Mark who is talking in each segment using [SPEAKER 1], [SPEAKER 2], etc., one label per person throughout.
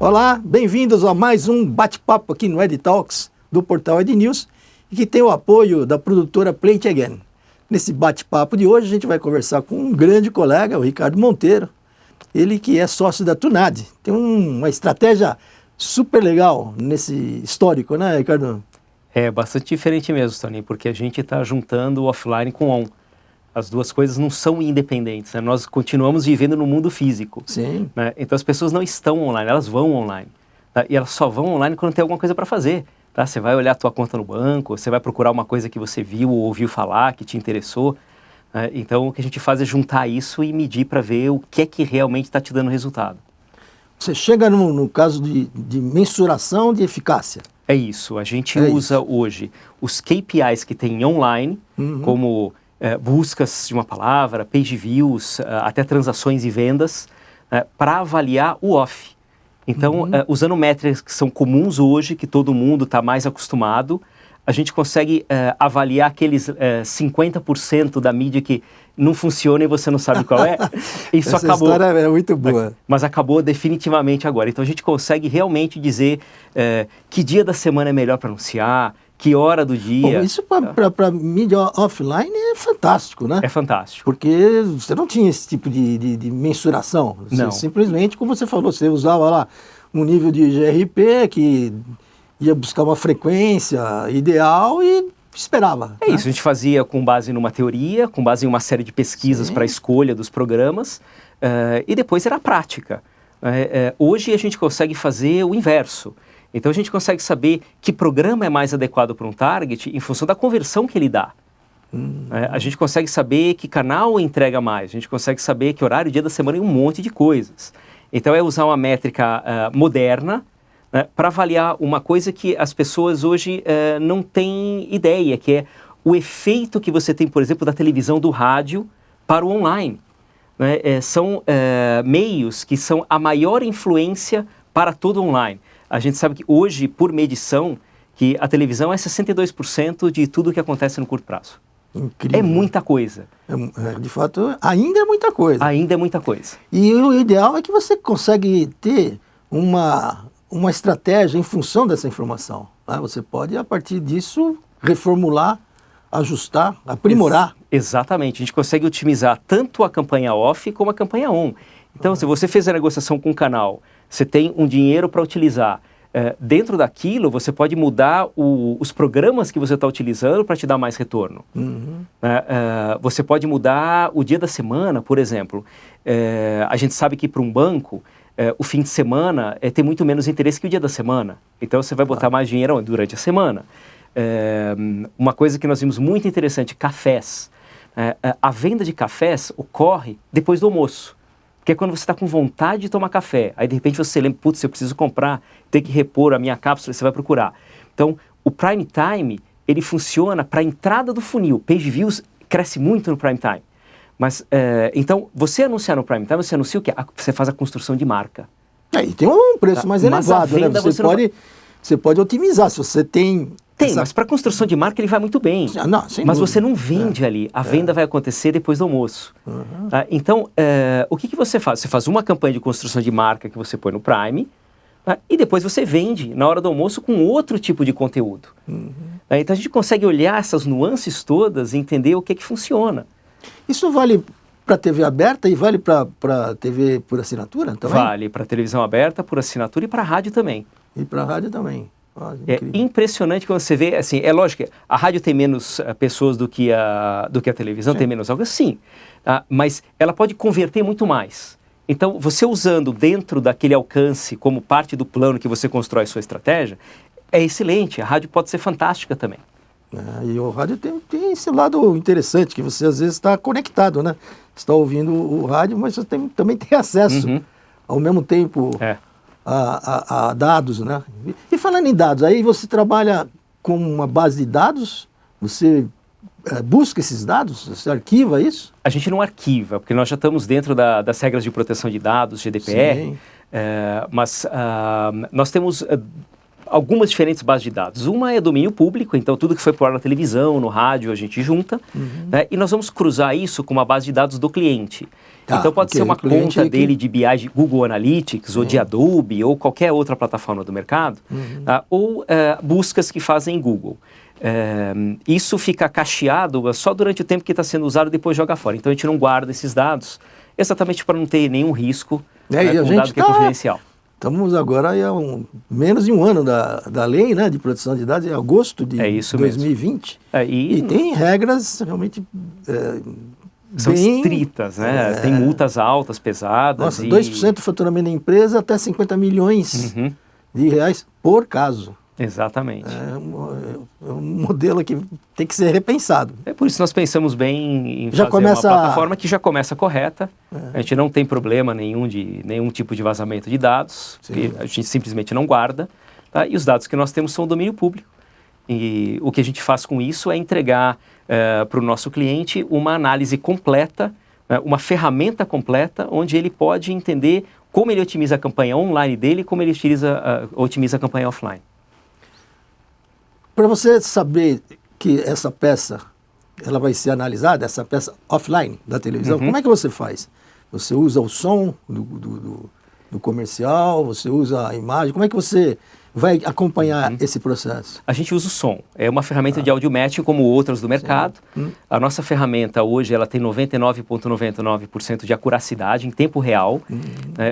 [SPEAKER 1] Olá, bem-vindos a mais um bate-papo aqui no EdTalks do portal EdNews e que tem o apoio da produtora Play It Again. Nesse bate-papo de hoje a gente vai conversar com um grande colega, o Ricardo Monteiro, ele que é sócio da Tunad. Tem uma estratégia super legal nesse histórico, né, Ricardo?
[SPEAKER 2] É bastante diferente mesmo, Tony, porque a gente está juntando o offline com o on. As duas coisas não são independentes, né? Nós continuamos vivendo no mundo físico.
[SPEAKER 1] Sim.
[SPEAKER 2] Né? Então as pessoas não estão online, elas vão online. Tá? E elas só vão online quando tem alguma coisa para fazer. Tá? Você vai olhar a tua conta no banco, você vai procurar uma coisa que você viu ou ouviu falar, que te interessou. Né? Então o que a gente faz é juntar isso e medir para ver o que é que realmente está te dando resultado.
[SPEAKER 1] Você chega no caso de mensuração de eficácia.
[SPEAKER 2] É isso, a gente usa hoje os KPIs que tem online, como buscas de uma palavra, page views, até transações e vendas, para avaliar o off. Então, usando métricas que são comuns hoje, que todo mundo está mais acostumado, a gente consegue avaliar aqueles 50% da mídia que não funciona e você não sabe qual é. Isso
[SPEAKER 1] Essa
[SPEAKER 2] acabou.
[SPEAKER 1] Essa história é muito boa.
[SPEAKER 2] Mas acabou definitivamente agora. Então a gente consegue realmente dizer que dia da semana é melhor para anunciar, que hora do dia.
[SPEAKER 1] Bom, isso para mídia offline é fantástico, né?
[SPEAKER 2] É fantástico.
[SPEAKER 1] Porque você não tinha esse tipo de mensuração.
[SPEAKER 2] Não.
[SPEAKER 1] Simplesmente, como você falou, você usava lá um nível de GRP que ia buscar uma frequência ideal e esperava.
[SPEAKER 2] É isso, a gente fazia com base numa teoria, com base em uma série de pesquisas para a escolha dos programas, e depois era a prática. Hoje a gente consegue fazer o inverso. Então a gente consegue saber que programa é mais adequado para um target em função da conversão que ele dá. A gente consegue saber que canal entrega mais, a gente consegue saber que horário, dia da semana e um monte de coisas. Então é usar uma métrica moderna, para avaliar uma coisa que as pessoas hoje não têm ideia, que é o efeito que você tem, por exemplo, da televisão, do rádio para o online. São meios que são a maior influência para todo online. A gente sabe que hoje, por medição, que a televisão é 62% de tudo que acontece no curto prazo.
[SPEAKER 1] Incrível.
[SPEAKER 2] É muita coisa.
[SPEAKER 1] De fato, ainda é muita coisa.
[SPEAKER 2] Ainda é muita coisa.
[SPEAKER 1] E o ideal é que você consegue ter uma estratégia em função dessa informação. Né? Você pode, a partir disso, reformular, ajustar, aprimorar.
[SPEAKER 2] Exatamente. A gente consegue otimizar tanto a campanha off como a campanha on. Então, se você fez a negociação com o canal, você tem um dinheiro para utilizar. Dentro daquilo, você pode mudar os programas que você está utilizando para te dar mais retorno. Você pode mudar o dia da semana, por exemplo. A gente sabe que para um banco, o fim de semana tem muito menos interesse que o dia da semana. Então, você vai botar mais dinheiro durante a semana. Uma coisa que nós vimos muito interessante, cafés. A venda de cafés ocorre depois do almoço. Porque é quando você está com vontade de tomar café. Aí, de repente, você lembra, putz, eu preciso comprar, tem que repor a minha cápsula, você vai procurar. Então, o Prime Time, ele funciona para a entrada do funil. Page Views cresce muito no Prime Time. Mas, então, você anunciar no Prime Time, você anuncia o quê? Você faz a construção de marca.
[SPEAKER 1] E tem um preço mais elevado, né? Você pode otimizar, se você tem...
[SPEAKER 2] Mas para construção de marca ele vai muito bem. Mas você não vende ali. A venda vai acontecer depois do almoço. Então, o que você faz? Você faz uma campanha de construção de marca que você põe no Prime, e depois você vende na hora do almoço com outro tipo de conteúdo. Então a gente consegue olhar essas nuances todas e entender o que funciona.
[SPEAKER 1] Isso vale para TV aberta e vale para TV por assinatura também?
[SPEAKER 2] Vale para televisão aberta, por assinatura e para rádio também.
[SPEAKER 1] E para rádio também.
[SPEAKER 2] É impressionante quando você vê, assim, é lógico que a rádio tem menos pessoas do que a televisão, tem menos algo assim, mas ela pode converter muito mais. Então, você usando dentro daquele alcance como parte do plano que você constrói a sua estratégia, é excelente, a rádio pode ser fantástica também.
[SPEAKER 1] E o rádio tem esse lado interessante, que você às vezes está conectado, né? Você está ouvindo o rádio, mas você também tem acesso ao mesmo tempo... A dados, né? E falando em dados, aí você trabalha com uma base de dados? Você busca esses dados? Você arquiva isso?
[SPEAKER 2] A gente não arquiva, porque nós já estamos dentro das regras de proteção de dados, GDPR, mas nós temos algumas diferentes bases de dados. Uma é domínio público, então tudo que foi por na televisão, no rádio, a gente junta, né, e nós vamos cruzar isso com uma base de dados do cliente. Então pode ser uma conta dele de BI de Google Analytics, ou de Adobe, ou qualquer outra plataforma do mercado, tá? Ou buscas que fazem em Google. Isso fica cacheado só durante o tempo que está sendo usado e depois joga fora. Então a gente não guarda esses dados, exatamente para não ter nenhum risco com um dado que é confidencial.
[SPEAKER 1] Estamos agora há menos de um ano da lei, né, de proteção de dados, em agosto de 2020. E tem regras realmente
[SPEAKER 2] são estritas, né? Tem multas altas, pesadas.
[SPEAKER 1] Nossa, 2% do faturamento da empresa até 50 milhões de reais por caso.
[SPEAKER 2] Exatamente.
[SPEAKER 1] É um modelo que tem que ser repensado.
[SPEAKER 2] É por isso que nós pensamos bem em fazer uma plataforma que já começa correta. A gente não tem problema nenhum tipo de vazamento de dados, que a gente simplesmente não guarda. Tá? E os dados que nós temos são domínio público. E o que a gente faz com isso é entregar para o nosso cliente uma análise completa, uma ferramenta completa, onde ele pode entender como ele otimiza a campanha online dele e como ele otimiza a campanha offline.
[SPEAKER 1] Para você saber que essa peça ela vai ser analisada, essa peça offline da televisão, como é que você faz? Você usa o som do comercial, você usa a imagem, como é que você vai acompanhar esse processo?
[SPEAKER 2] A gente usa o som, é uma ferramenta de audio matching como outras do mercado. A nossa ferramenta hoje ela tem 99,99% de acuracidade em tempo real,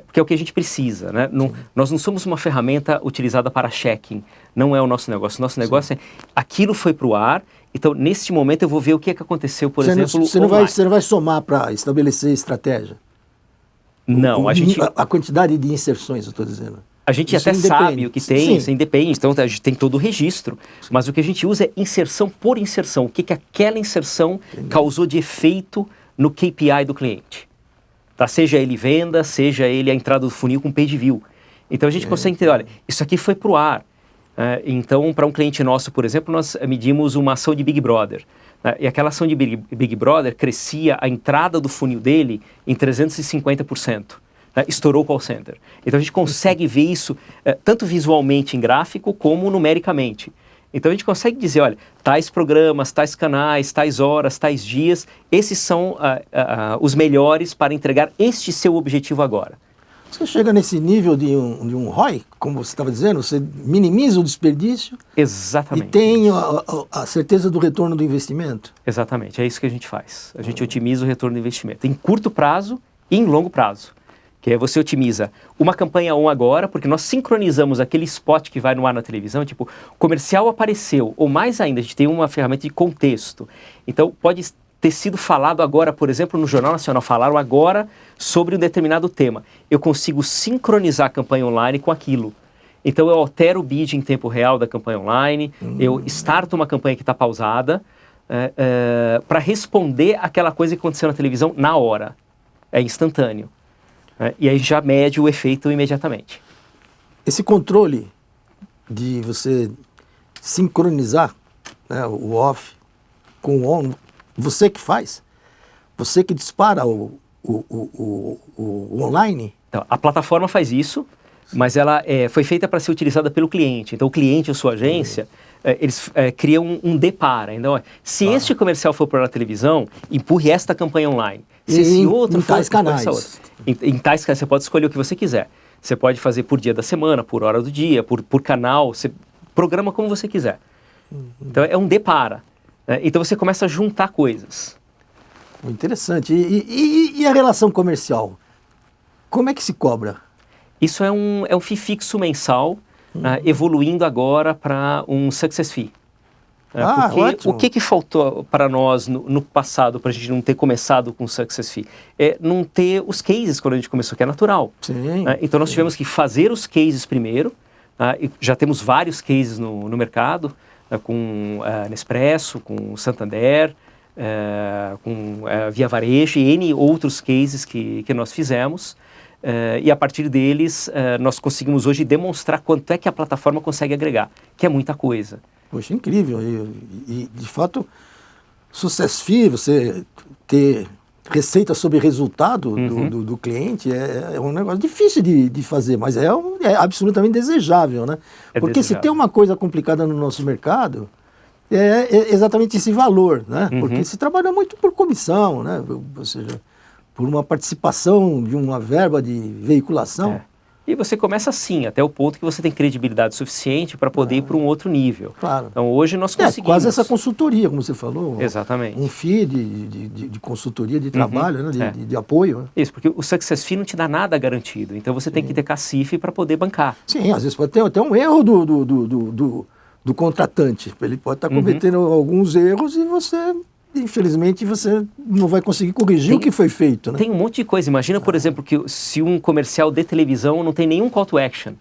[SPEAKER 2] porque é o que a gente precisa, né? Nós não somos uma ferramenta utilizada para checking, não é o nosso negócio. O nosso negócio é, aquilo foi para o ar, então neste momento eu vou ver o que aconteceu, por exemplo,
[SPEAKER 1] você não vai somar para estabelecer estratégia?
[SPEAKER 2] Não,
[SPEAKER 1] a quantidade de inserções, eu estou dizendo.
[SPEAKER 2] A gente até sabe o que tem, isso independe, então a gente tem todo o registro, mas o que a gente usa é inserção por inserção, o que aquela inserção causou de efeito no KPI do cliente. Tá? Seja ele venda, seja ele a entrada do funil com page view. Então a gente consegue entender, olha, isso aqui foi para o ar. Então, para um cliente nosso, por exemplo, nós medimos uma ação de Big Brother. E aquela ação de Big Brother crescia a entrada do funil dele em 350%. Estourou o call center. Então a gente consegue ver isso tanto visualmente em gráfico como numericamente. Então a gente consegue dizer, olha, tais programas, tais canais, tais horas, tais dias, esses são os melhores para entregar este seu objetivo agora.
[SPEAKER 1] Você chega nesse nível de um ROI, como você estava dizendo, você minimiza o desperdício.
[SPEAKER 2] Exatamente.
[SPEAKER 1] E tem a certeza do retorno do investimento.
[SPEAKER 2] Exatamente, é isso que a gente faz. A gente otimiza o retorno do investimento em curto prazo e em longo prazo. Que é você otimiza uma campanha on agora, porque nós sincronizamos aquele spot que vai no ar na televisão, tipo, comercial apareceu, ou mais ainda, a gente tem uma ferramenta de contexto. Então, pode ter sido falado agora, por exemplo, no Jornal Nacional, falaram agora sobre um determinado tema. Eu consigo sincronizar a campanha online com aquilo. Então, eu altero o bid em tempo real da campanha online, eu starto uma campanha que está pausada, para responder aquela coisa que aconteceu na televisão na hora. É instantâneo. E aí já mede o efeito imediatamente.
[SPEAKER 1] Esse controle de você sincronizar, né, o off com o on, você que faz? Você que dispara o online?
[SPEAKER 2] Então, a plataforma faz isso, mas ela foi feita para ser utilizada pelo cliente. Então o cliente ou sua agência, eles criam um depara. Então, se este comercial for para a televisão, empurre esta campanha online. Se esse outro for,
[SPEAKER 1] tais canais.
[SPEAKER 2] Em tais canais, você pode escolher o que você quiser. Você pode fazer por dia da semana, por hora do dia, por canal, você programa como você quiser. Então é um depara. Então você começa a juntar coisas.
[SPEAKER 1] Interessante. E a relação comercial? Como é que se cobra?
[SPEAKER 2] Isso é um fee fixo mensal, evoluindo agora para um success fee. Porque o que faltou para nós no passado, para a gente não ter começado com Success Fee? É não ter os cases quando a gente começou, que é natural. Então nós tivemos que fazer os cases primeiro, e já temos vários cases no mercado, com Nespresso, com Santander, com Via Varejo e N outros cases que nós fizemos. E a partir deles, nós conseguimos hoje demonstrar quanto é que a plataforma consegue agregar, que é muita coisa.
[SPEAKER 1] Poxa, incrível. E de fato, Success Fee, você ter receita sobre resultado do cliente é um negócio difícil de fazer, mas é absolutamente desejável, né? Porque desejável. Se tem uma coisa complicada no nosso mercado, é exatamente esse valor, né? Porque se trabalha muito por comissão, né? Ou seja, por uma participação de uma verba de veiculação.
[SPEAKER 2] E você começa assim, até o ponto que você tem credibilidade suficiente para poder ir para um outro nível.
[SPEAKER 1] Claro.
[SPEAKER 2] Então hoje nós conseguimos...
[SPEAKER 1] quase essa consultoria, como você falou.
[SPEAKER 2] Exatamente.
[SPEAKER 1] Um FII de consultoria de trabalho, né? de apoio. Né?
[SPEAKER 2] Isso, porque o Success Fee não te dá nada garantido. Então você tem que ter cacife para poder bancar.
[SPEAKER 1] Sim, às vezes pode ter até um erro do contratante. Ele pode estar cometendo alguns erros e você... Infelizmente, você não vai conseguir corrigir o que foi feito, né?
[SPEAKER 2] Tem um monte de coisa. Imagina, por exemplo, que se um comercial de televisão não tem nenhum call to action.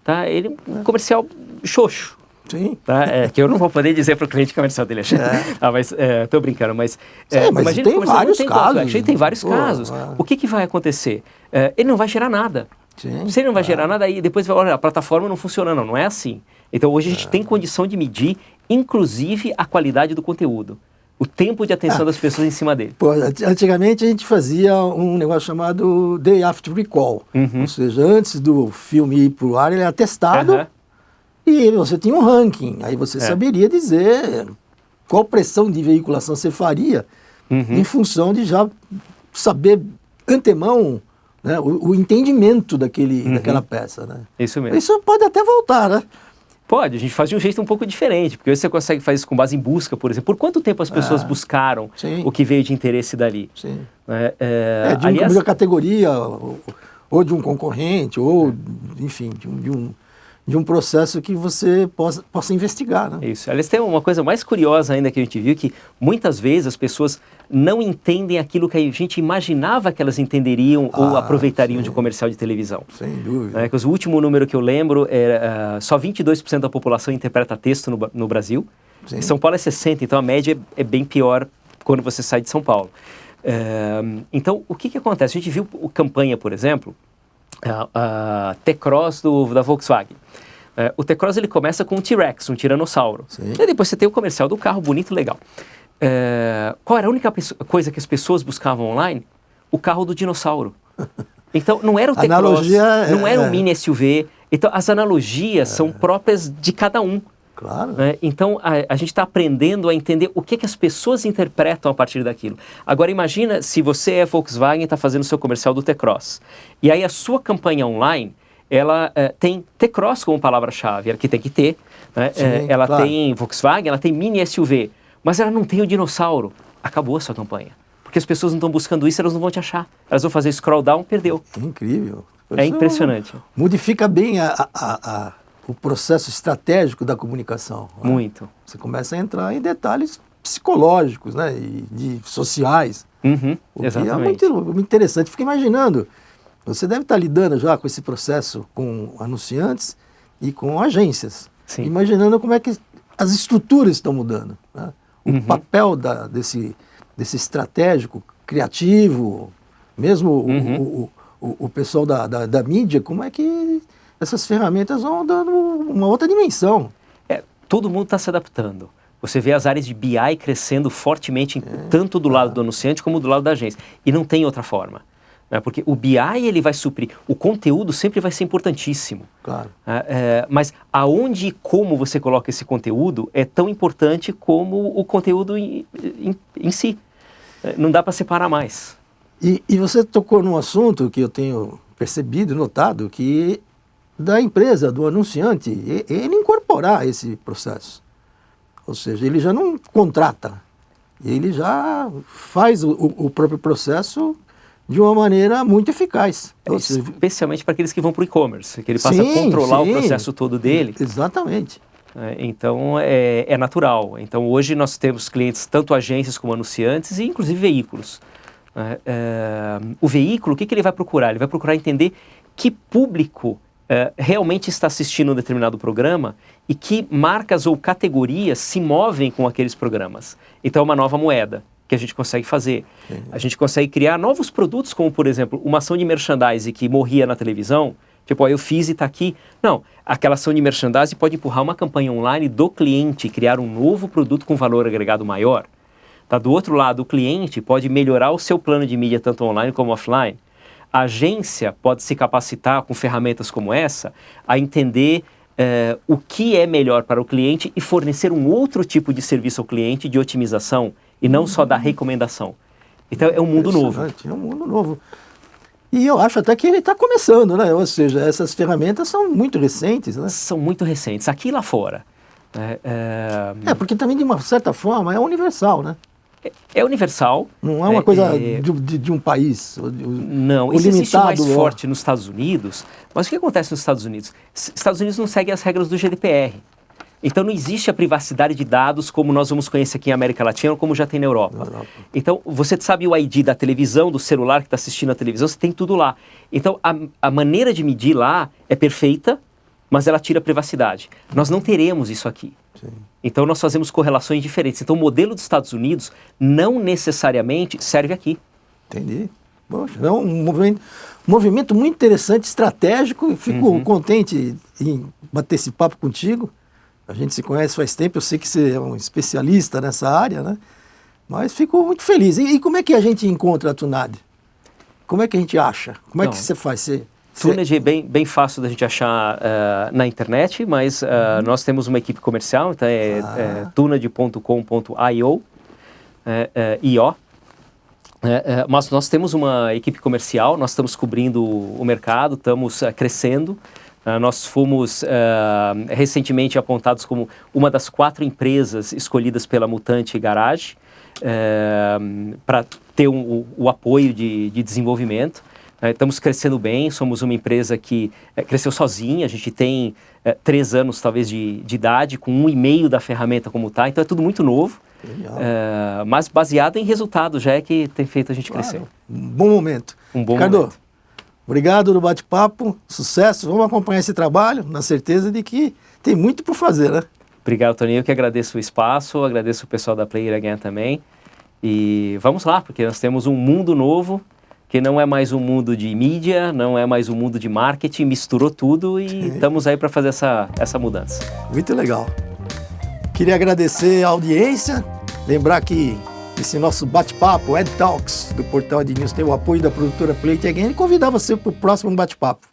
[SPEAKER 2] Tá? Ele é um comercial xoxo.
[SPEAKER 1] Sim.
[SPEAKER 2] Tá? Que eu não vou poder dizer para o cliente que o comercial dele é xoxo. Mas estou brincando. Mas
[SPEAKER 1] mas
[SPEAKER 2] imagina
[SPEAKER 1] tem vários casos.
[SPEAKER 2] Tem vários casos. O que vai acontecer? Ele não vai gerar nada.
[SPEAKER 1] Sim,
[SPEAKER 2] se ele não vai gerar nada, aí depois vai, olha, a plataforma não funciona. Não é assim. Então hoje a gente tem condição de medir, inclusive, a qualidade do conteúdo. O tempo de atenção das pessoas em cima dele.
[SPEAKER 1] Pô, antigamente a gente fazia um negócio chamado Day After Recall. Ou seja, antes do filme ir para o ar, ele era testado e você tinha um ranking. Aí você saberia dizer qual pressão de veiculação você faria em função de já saber antemão, né, o entendimento daquela peça. Né?
[SPEAKER 2] Isso mesmo.
[SPEAKER 1] Isso pode até voltar, né?
[SPEAKER 2] Pode, a gente faz de um jeito um pouco diferente, porque hoje você consegue fazer isso com base em busca, por exemplo. Por quanto tempo as pessoas buscaram o que veio de interesse dali?
[SPEAKER 1] Sim.
[SPEAKER 2] De
[SPEAKER 1] uma categoria, ou de um concorrente, ou, enfim, de um processo que você possa investigar. Né?
[SPEAKER 2] Isso. Aliás, tem uma coisa mais curiosa ainda que a gente viu, que muitas vezes as pessoas não entendem aquilo que a gente imaginava que elas entenderiam ou aproveitariam de comercial de televisão.
[SPEAKER 1] Sem dúvida.
[SPEAKER 2] O último número que eu lembro era só 22% da população interpreta texto no Brasil. Em São Paulo é 60%, então a média é bem pior quando você sai de São Paulo. Então, o que acontece? A gente viu campanha, por exemplo, a T-Cross da Volkswagen. O T-Cross ele começa com um T-Rex, um tiranossauro.
[SPEAKER 1] Sim.
[SPEAKER 2] E depois você tem o comercial do carro bonito e legal. Qual era a única coisa que as pessoas buscavam online? O carro do dinossauro. Então, não era o T-Cross, não era o mini SUV. Então, as analogias são próprias de cada um.
[SPEAKER 1] Claro.
[SPEAKER 2] Né? Então, a gente está aprendendo a entender o que as pessoas interpretam a partir daquilo. Agora, imagina se você é Volkswagen e está fazendo o seu comercial do T-Cross. E aí, a sua campanha online, ela tem T-Cross como palavra-chave, que tem que ter. Né?
[SPEAKER 1] Sim,
[SPEAKER 2] ela
[SPEAKER 1] claro.
[SPEAKER 2] tem Volkswagen, ela tem mini SUV. Mas ela não tem o dinossauro. Acabou a sua campanha. Porque as pessoas não estão buscando isso, elas não vão te achar. Elas vão fazer scroll down, perdeu.
[SPEAKER 1] Incrível.
[SPEAKER 2] É impressionante.
[SPEAKER 1] Modifica bem o processo estratégico da comunicação. Né?
[SPEAKER 2] Muito.
[SPEAKER 1] Você começa a entrar em detalhes psicológicos, né? E sociais. O que
[SPEAKER 2] Exatamente.
[SPEAKER 1] é muito interessante. Fica imaginando, você deve estar lidando já com esse processo com anunciantes e com agências.
[SPEAKER 2] Sim.
[SPEAKER 1] Imaginando como é que as estruturas estão mudando. Né? O papel desse estratégico, criativo, mesmo o pessoal da mídia, como é que essas ferramentas vão dando uma outra dimensão.
[SPEAKER 2] Todo mundo está se adaptando. Você vê as áreas de BI crescendo fortemente, tanto do lado do anunciante como do lado da agência. E não tem outra forma. Né? Porque o BI ele vai suprir. O conteúdo sempre vai ser importantíssimo.
[SPEAKER 1] Claro.
[SPEAKER 2] Mas aonde e como você coloca esse conteúdo é tão importante como o conteúdo em si. Não dá para separar mais.
[SPEAKER 1] E você tocou num assunto que eu tenho percebido, notado, que da empresa, do anunciante, ele incorporar esse processo. Ou seja, ele já não contrata, ele já faz o próprio processo de uma maneira muito eficaz.
[SPEAKER 2] Especialmente para aqueles que vão para o e-commerce, que ele passa a controlar o processo todo dele.
[SPEAKER 1] Exatamente.
[SPEAKER 2] Então, é natural. Então, hoje nós temos clientes, tanto agências como anunciantes e inclusive veículos. O veículo, o que ele vai procurar? Ele vai procurar entender que público realmente está assistindo um determinado programa e que marcas ou categorias se movem com aqueles programas. Então, é uma nova moeda que a gente consegue fazer. A gente consegue criar novos produtos, como, por exemplo, uma ação de merchandising que morria na televisão. Tipo, eu fiz e está aqui. Não, aquela ação de merchandising pode empurrar uma campanha online do cliente e criar um novo produto com valor agregado maior. Tá? Do outro lado, o cliente pode melhorar o seu plano de mídia tanto online como offline. A agência pode se capacitar com ferramentas como essa a entender o que é melhor para o cliente e fornecer um outro tipo de serviço ao cliente de otimização e não só da recomendação. Então é um mundo novo.
[SPEAKER 1] É um mundo novo. E eu acho até que ele está começando, né? Ou seja, essas ferramentas são muito recentes, né?
[SPEAKER 2] São muito recentes, aqui e lá fora.
[SPEAKER 1] Porque também de uma certa forma é universal, né?
[SPEAKER 2] É universal.
[SPEAKER 1] Não é uma coisa de um país.
[SPEAKER 2] Não, isso existe mais forte nos Estados Unidos. Mas o que acontece nos Estados Unidos? Estados Unidos não seguem as regras do GDPR. Então não existe a privacidade de dados como nós vamos conhecer aqui em América Latina ou como já tem na Europa. Então você sabe o ID da televisão, do celular que está assistindo a televisão, você tem tudo lá. Então a maneira de medir lá é perfeita, mas ela tira a privacidade. Nós não teremos isso aqui. Sim. Então nós fazemos correlações diferentes. Então o modelo dos Estados Unidos não necessariamente serve aqui.
[SPEAKER 1] Entendi. Poxa, é um movimento muito interessante, estratégico. Fico contente em bater esse papo contigo. A gente se conhece faz tempo, eu sei que você é um especialista nessa área, né? Mas fico muito feliz. E como é que a gente encontra a Tunad? Como é que a gente acha? Como é que você faz?
[SPEAKER 2] Tunad é bem fácil da gente achar na internet, mas nós temos uma equipe comercial, então é tunad.com.io, mas nós temos uma equipe comercial, nós estamos cobrindo o mercado, estamos crescendo. Nós fomos recentemente apontados como uma das 4 empresas escolhidas pela Mutante Garage para ter o apoio de desenvolvimento. Estamos crescendo bem, somos uma empresa que cresceu sozinha, a gente tem 3 anos talvez de idade, com 1,5 da ferramenta como está, então é tudo muito novo, mas baseado em resultados já é que tem feito a gente crescer.
[SPEAKER 1] Um bom momento. Ricardo, obrigado no bate-papo, sucesso, vamos acompanhar esse trabalho, na certeza de que tem muito por fazer, né?
[SPEAKER 2] Obrigado, Toninho, eu que agradeço o espaço, agradeço o pessoal da Player Again também, e vamos lá, porque nós temos um mundo novo, que não é mais um mundo de mídia, não é mais um mundo de marketing, misturou tudo e estamos aí para fazer essa mudança.
[SPEAKER 1] Muito legal. Queria agradecer a audiência, lembrar que esse nosso bate-papo, Ed Talks, do Portal de News, tem o apoio da produtora Play Again, e convidar você para o próximo bate-papo.